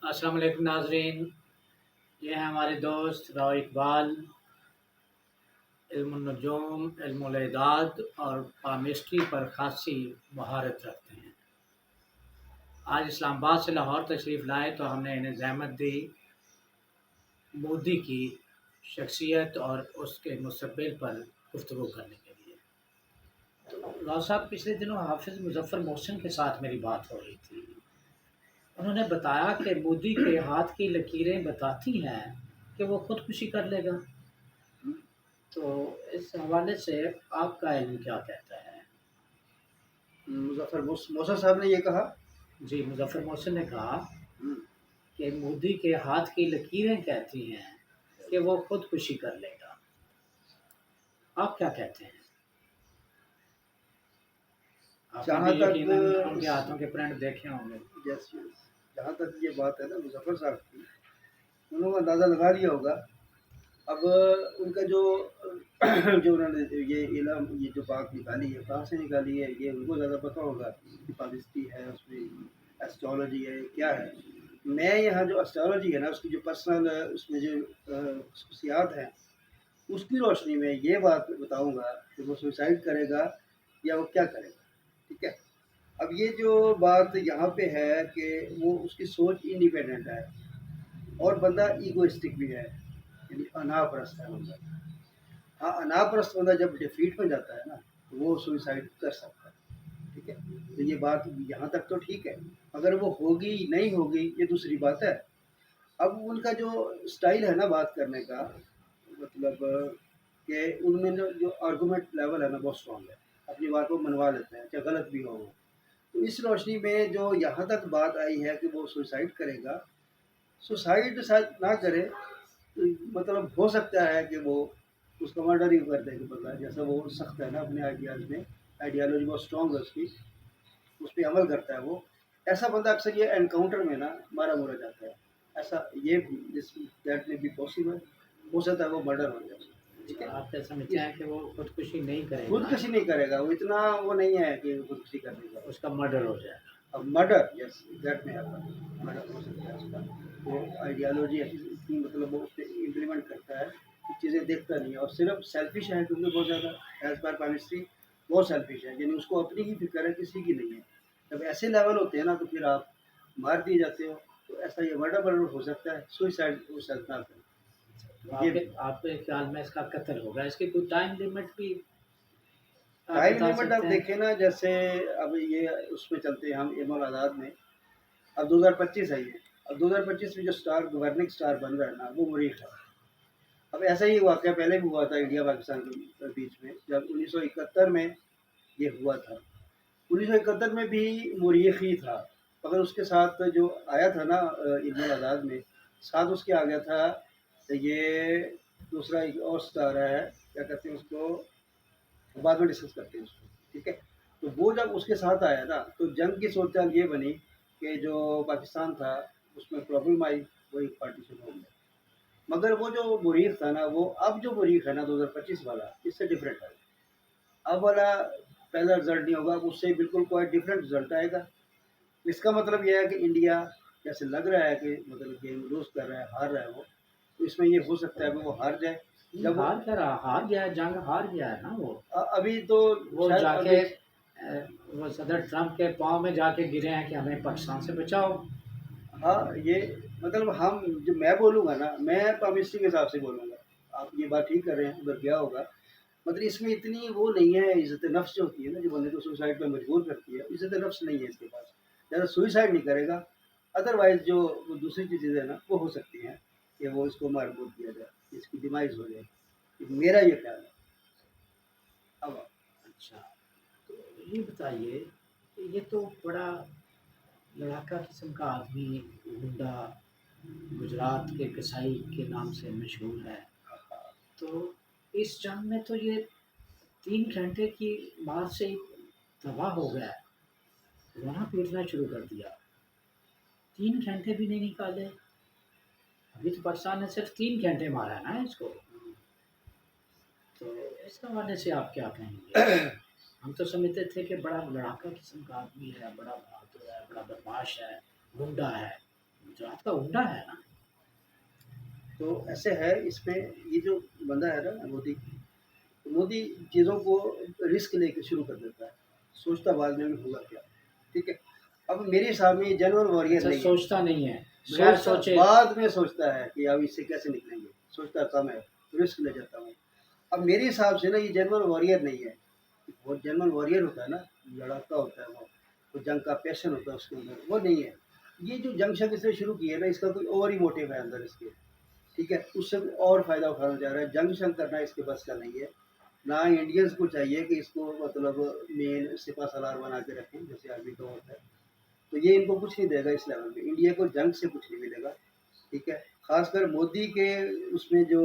अस्सलाम वालेकुम नाज़रीन, ये हैं हमारे दोस्त राव इकबाल। इल्मुन्नुजूम, इल्मुल-इदाद और पामिस्ट्री पर ख़ासी महारत रखते हैं। आज इस्लामाबाद से लाहौर तशरीफ़ लाए तो हमने इन्हें ज़हमत दी मोदी की शख्सियत और उसके मुस्तक़बिल पर गुफ्तगू करने के लिए। तो राव साहब, पिछले दिनों हाफ़िज़ मुज़फ़्फ़र मोहसिन के साथ मेरी बात हो रही थी। उन्होंने बताया कि मोदी के हाथ की लकीरें बताती हैं कि वो खुदकुशी कर लेगा। तो इस हवाले से आपका इल्म क्या कहता है? मुज़फ़्फ़र मौसा साहब ने ये कहा। जी, मुज़फ़्फ़र मोहसिन ने कहा हम्म, कि मोदी के हाथ की लकीरें कहती हैं कि वो खुदकुशी कर लेगा। आप क्या कहते हैं? आपने जहाँ भी तक यकीनन उनके हाथों के प्रिंट देखे होंगे। यस यस जहाँ तक ये बात है ना मुज़फ़्फ़र साहब की, उन्होंने अंदाज़ा लगा लिया होगा। अब उनका जो जो उन्होंने ये इल्म, ये जो बात निकाली है, कहाँ से निकाली है, ये उनको ज़्यादा पता होगा कि पाकिस्ती है, उसमें एस्ट्रोलॉजी है, क्या है। मैं यहाँ जो एस्ट्रोलॉजी है ना, उसकी जो पर्सनल उसमें जो खसूसियात हैं, उसकी रोशनी में ये बात बताऊँगा कि वो सुसाइड करेगा या वो क्या करेगा। ठीक है। अब ये जो बात यहाँ पे है कि वो उसकी सोच इंडिपेंडेंट है और बंदा ईगोइस्टिक भी है, यानी अनापरस्त है बंदा। हाँ, अनापरस्त बंदा जब डिफीट में जाता है ना, तो वो सुसाइड कर सकता है। ठीक है। तो ये बात यहाँ तक तो ठीक है। अगर वो होगी नहीं होगी ये दूसरी बात है। अब उनका जो स्टाइल है ना बात करने का, मतलब कि उनमें जो आर्गूमेंट लेवल है ना बहुत स्ट्रॉन्ग है। अपनी बात को मनवा लेते हैं, चाहे गलत भी हो वो। तो इस रोशनी में जो यहाँ तक बात आई है कि वो सुसाइड करेगा, सुसाइड शायद ना करे, तो मतलब हो सकता है कि वो उसका मर्डर ही कर देगा बंदा, जैसा वो सख्त है ना अपने आइडियाज़ में, आइडियालॉजी बहुत स्ट्रॉन्ग है उसकी, उस पर अमल करता है वो। ऐसा बंदा अक्सर ये एनकाउंटर में ना मारा मुरा जाता है। ऐसा ये दिस दैट में बी पॉसिबल, हो सकता है वो मर्डर हो जाए। ठीक अच्छा, है। आप क्या समझते हैं कि वो खुदकुशी नहीं करेगा, खुदकुशी नहीं करेगा वो, इतना वो नहीं है कि खुदकुशी कर लेगा। उसका मर्डर हो जाएगा? अब मर्डर, यस, दैट में हैपन, मर्डर हो सकता है उसका। वो आइडियोलॉजी ऐसी इतनी, मतलब वो उस पर इम्प्लीमेंट करता है कि चीज़ें देखता नहीं है और सिर्फ सेल्फिश है, क्योंकि बहुत ज़्यादा एज पर केमिस्ट्री बहुत सेल्फिश है, यानी उसको अपनी ही फिक्र है, किसी की नहीं है। जब ऐसे लेवल होते हैं ना तो फिर आप मार दिए जाते हो। तो ऐसा ये मर्डर हो सकता है, सुइसाइड वो शायद ना तो करें। ये आपके आपके ख्याल में इसका कत्ल होगा, इसकी कोई टाइम लिमिट भी आप टाइम बता लिमिट आप सकते हैं? देखें ना, जैसे अब ये उसमें चलते हैं हम एम आज़ाद में। अब 2025 है ये। अब 2025 में जो स्टार गवर्निंग स्टार बन रहा है ना वो मुरीख है। अब ऐसा ही वाक़या पहले भी हुआ था इंडिया पाकिस्तान के बीच में, जब 1971 में ये हुआ था। 1971 में भी मुरीख ही था, मगर उसके साथ जो आया था ना इल्मुल आज़ाद में, साथ उसके आ गया था ये दूसरा एक और स्टार है, क्या कहते हैं उसको, बाद में डिस्कस करते हैं उसको। ठीक है। तो वो जब उसके साथ आया ना तो जंग की सूरत ये बनी कि जो पाकिस्तान था उसमें प्रॉब्लम आई, वो एक पार्टीशन हो गया। मगर वो जो मुरीख था ना, वो अब जो मुरीख है ना 2025 वाला, इससे डिफरेंट है। अब वाला पहला रिजल्ट नहीं होगा, अब उससे बिल्कुल कोई डिफरेंट रिजल्ट आएगा। इसका मतलब यह है कि इंडिया, जैसे लग रहा है कि मतलब गेम लूज कर रहा है, हार रहा है वो, तो इसमें ये हो सकता है कि वो हार जाए। नहीं, जब वो हार क्या रहा, हार गया है, जंग हार गया है ना वो। अभी तो वो शायद जाके अभी, वो सदर ट्रंप के पाँव में जाके गिरे हैं कि हमें पाकिस्तान से बचाओ। हाँ, ये मतलब हम जो मैं बोलूँगा ना, मैं पामिस्ट्री के हिसाब से बोलूँगा। आप ये बात ठीक कर रहे हैं, उधर गया होगा। मतलब इसमें इतनी वो नहीं है, इज़्ज़त नफ्स जो होती है ना, जो बंदे को सुसाइड पे मजबूर करती है, इज़्ज़त नफ्स नहीं है इसके पास। ज़्यादा सुसाइड नहीं करेगा, अदरवाइज़ जो वो दूसरी चीज़ें हैं ना, वो हो सकती हैं कि वो इसको मार-मुर दिया जाए, इसकी डिमाइज़ हो जाए। मेरा ये ख़्याल है। अब अच्छा, तो ये बताइए कि ये तो बड़ा लड़ाका किस्म का आदमी, गुंडा, गुजरात के कसाई के नाम से मशहूर है। तो इस जंग में तो ये 3 घंटे की बाद से ही तबाह हो गया है, वहाँ पीटना शुरू कर दिया। 3 घंटे भी नहीं निकाले। अभी तो पाकिस्तान ने सिर्फ 3 घंटे मारा है ना इसको। तो इस हवाले से आप क्या कहेंगे? हम तो समझते थे कि बड़ा लड़ाका किस्म का आदमी है, बड़ा बहादुर है, बड़ा बदमाश है, गुंडा है। गुजरात तो हुंडा है ना। तो ऐसे है इसमें, ये जो बंदा है ना मोदी, तो मोदी चीज़ों को रिस्क लेके शुरू कर देता है, सोचता बाद में भी होगा क्या। ठीक है, अब मेरे हिसाब में ये जनरल वॉरियर अच्छा, नहीं है। सोचता नहीं है, बगैर सोचता सोचे। बाद में सोचता है कि अब इससे कैसे निकलेंगे, सोचता कम है, रिस्क ले जाता हूँ। अब मेरे हिसाब से ना ये जनरल वॉरियर नहीं है। वो जनरल वॉरियर होता है ना, लड़ाका होता है वो जंग का पैशन होता है उसके अंदर, वो नहीं है। ये जो जंग शंग इसने शुरू की है ना, इसका कोई और ही मोटिव है अंदर इसके। ठीक है, उससे और फायदा उठाना चाह रहा है, जंग शंग करना इसके बस का नहीं है। ना इंडियंस को चाहिए कि इसको मतलब मेन सिपा सलार बना के रखें जैसे आर्मी का होता है। तो ये इनको कुछ नहीं देगा इस लेवल में, इंडिया को जंग से कुछ नहीं मिलेगा। ठीक है, खासकर मोदी के उसमें जो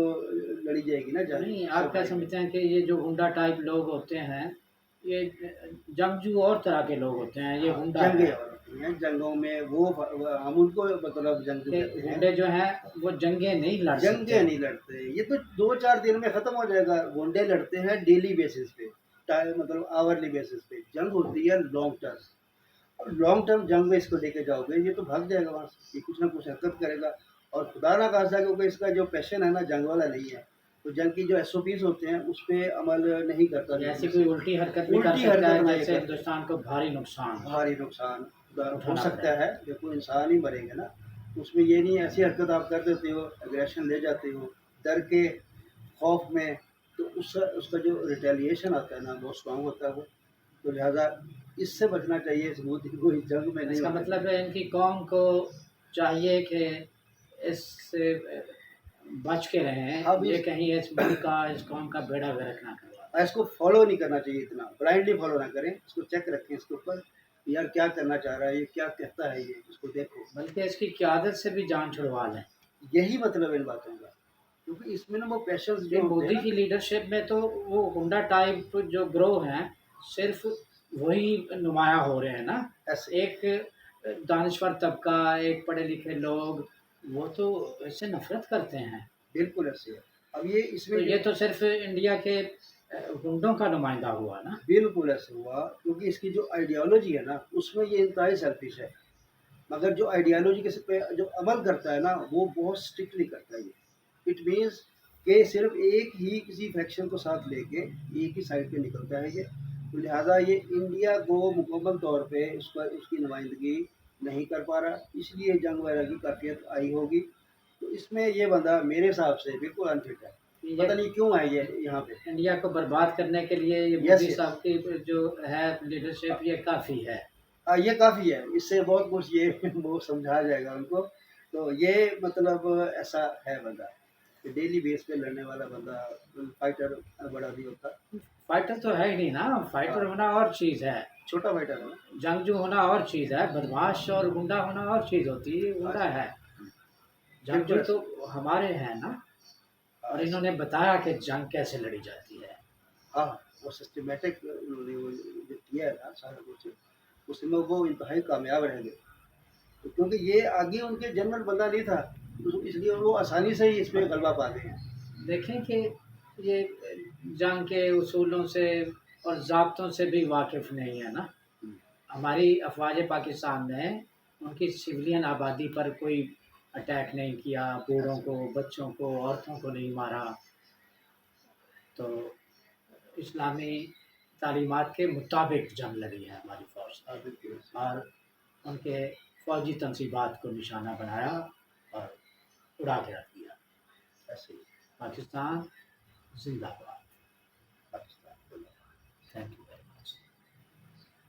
लड़ी जाएगी ना जंग नहीं, आप क्या सफाई में। समझते हैं कि ये जो हुंडा टाइप लोग होते हैं, ये जंगजू और तरह के लोग होते हैं, ये हाँ, हुंडा जंगे है। और होती हैं जंगों में हम उनको मतलब जंगजू कि कहते हैं। हुंडे जो हैं वो जंगे नहीं लड़ जंगे सकते। नहीं लड़ते, ये तो 2-4 दिन में खत्म हो जाएगा। गुंडे लड़ते हैं डेली बेसिस पे, मतलब आवरली बेसिस पे। जंग होती है लॉन्ग टर्म। और लॉन्ग टर्म जंग में इसको लेके जाओगे ये तो भाग जाएगा वहाँ से, ये कुछ ना कुछ हरकत करेगा। और खुदा ना खास्ता, क्योंकि इसका जो पैशन है ना जंग वाला नहीं है, तो जंग की जो एसओपीज होते हैं उस पर अमल नहीं करता ये ऐसी जल्दी कोई से। उल्टी हरकत भी कर उल्टी सकता हरकत है ना ये जिससे करे, हिंदुस्तान को भारी नुकसान भारी नुकसान हो उठाना सकता पड़ेगा। है। देखो इंसान ही मरेंगे ना, उसमें ये नहीं ऐसी हरकत आप कर देते हो, एग्रेशन ले जाते हो डर के खौफ में, तो उसका उसका जो रिटेलिएशन आता है ना बहुत स्ट्रांग होता है वो। तो लिहाजा इससे बचना चाहिए, इस मोदी को इस जंग में नहीं इसका होना मतलब चाहिए। है इनकी कौम को चाहिए कि इससे बच के रहें, अब ये इस कहीं इस मुल्क का, इस कौम का बेड़ा गर्क ना करवा दें। इसको फॉलो नहीं करना चाहिए, इतना ब्लाइंडली फॉलो ना करें, इसको चेक रखें इसके ऊपर, यार क्या करना चाह रहा है ये, क्या कहता है ये, इसको देखो। बल्कि इसकी क़यादत से भी जान छुड़वा लें। यही मतलब इन बातों का, क्योंकि इसमें ना वो पैशंस ये जो होते हैं मोदी ना। की लीडरशिप में तो वो हुंडा टाइप जो ग्रोह हैं, सिर्फ वही नुमाया हो रहे हैं ना। ऐसे एक दानिश्वर तबका, एक पढ़े लिखे लोग, वो तो इससे नफरत करते हैं। बिल्कुल ऐसे है। अब ये तो इसमें ये जो तो सिर्फ इंडिया के गुंडों का नुमाइंदा हुआ ना। बिल्कुल ऐसे हुआ, क्योंकि इसकी जो आइडियोलॉजी है ना उसमें ये इंतहाई सेल्फिश है। मगर जो आइडियोलॉजी के पे जो अमल करता है ना वो बहुत स्ट्रिक्टली करता है ये। इट मीन्स कि सिर्फ एक ही किसी फैक्शन को साथ लेके एक ही साइड पे निकलता है ये। तो लिहाजा ये इंडिया को मुकम्मल तौर पे उसका उसकी नुमाइंदगी नहीं कर पा रहा, इसलिए जंग वगैरह की काफियत आई होगी। तो इसमें ये बंदा मेरे हिसाब से बिल्कुल अनफिट है, ये पता नहीं क्यों है ये यहाँ पे। इंडिया को बर्बाद करने के लिए ये यस मोदी यस, साहब की जो है लीडरशिप, ये काफ़ी है। ये काफ़ी है, इससे बहुत कुछ ये वो समझा जाएगा उनको। तो ये मतलब ऐसा है बंदा, कि डेली बेस पे लड़ने वाला बंदा, फाइटर बड़ा भी होता। फाइटर तो है ही नहीं ना, फाइटर हाँ, होना और चीज़ है, छोटा फाइटर है ना। जंगजू होना और चीज़ है, बदमाश और गुंडा होना और चीज़ होती है। ये गुंडा अच्छा, है, बिल्कुल जंगजू तो ऐसे। हमारे हैं ना। हाँ और ऐसे, इन्होंने बताया कि जंग कैसे लड़ी जाती है। हाँ वो सिस्टमेटिक उन्होंने वो जो किया है ना सारा कुछ, उसमें वो इंतहाई कामयाब रह गए। तो क्योंकि ये आगे उनके जनरल बंदा नहीं था, तो इसलिए वो आसानी से ही इसमें गलबा पा गए हैं। देखें कि ये जंग के उसूलों से और ज़ाब्तों से भी वाकिफ़ नहीं है ना। हमारी अफ़वाज पाकिस्तान ने उनकी सिविलियन आबादी पर कोई अटैक नहीं किया, बूढ़ों ऐसे को, बच्चों को, औरतों को नहीं मारा। तो इस्लामी तालीमात के मुताबिक जंग लड़ी है हमारी फ़ौज हाँ ने, बिल्कुल ऐसे, और उनके फ़ौजी तनसीबात को निशाना बनाया और उड़ा के रख दिया। ऐसे ही। पाकिस्तान जिंदाबाद।